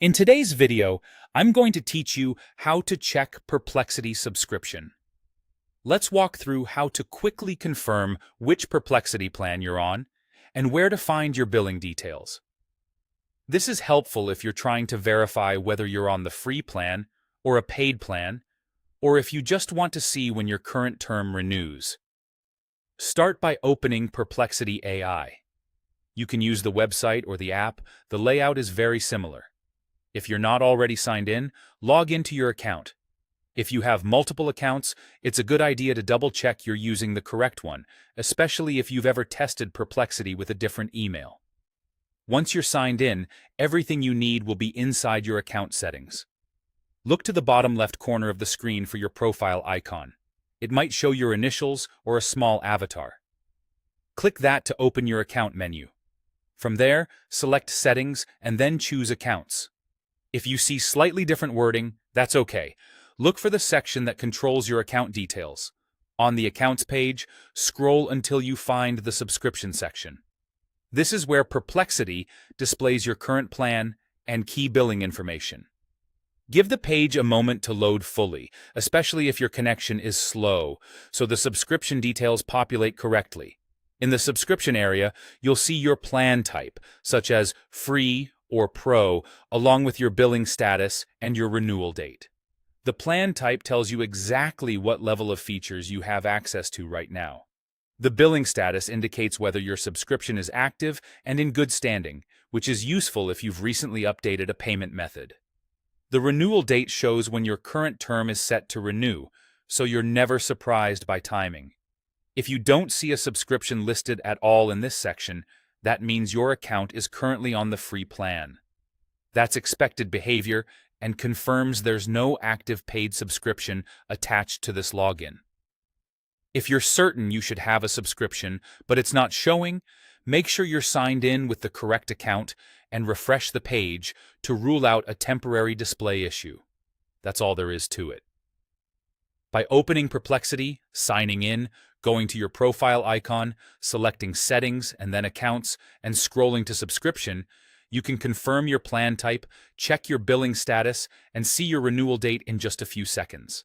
In today's video, I'm going to teach you how to check Perplexity subscription. Let's walk through how to quickly confirm which Perplexity plan you're on and where to find your billing details. This is helpful if you're trying to verify whether you're on the free plan or a paid plan, or if you just want to see when your current term renews. Start by opening Perplexity AI. You can use the website or the app. The layout is very similar. If you're not already signed in, log into your account. If you have multiple accounts, it's a good idea to double-check you're using the correct one, especially if you've ever tested Perplexity with a different email. Once you're signed in, everything you need will be inside your account settings. Look to the bottom left corner of the screen for your profile icon. It might show your initials or a small avatar. Click that to open your account menu. From there, select Settings and then choose Accounts. If you see slightly different wording, that's okay. Look for the section that controls your account details. On the Accounts page, scroll until you find the Subscription section. This is where Perplexity displays your current plan and key billing information. Give the page a moment to load fully, especially if your connection is slow, so the subscription details populate correctly. In the subscription area, you'll see your plan type, such as Free or Pro, along with your billing status and your renewal date. The plan type tells you exactly what level of features you have access to right now. The billing status indicates whether your subscription is active and in good standing, which is useful if you've recently updated a payment method. The renewal date shows when your current term is set to renew, so you're never surprised by timing. If you don't see a subscription listed at all in this section, that means your account is currently on the free plan. That's expected behavior and confirms there's no active paid subscription attached to this login. If you're certain you should have a subscription, but it's not showing, make sure you're signed in with the correct account and refresh the page to rule out a temporary display issue. That's all there is to it. By opening Perplexity, signing in, going to your profile icon, selecting Settings and then Accounts, and scrolling to Subscription, you can confirm your plan type, check your billing status, and see your renewal date in just a few seconds.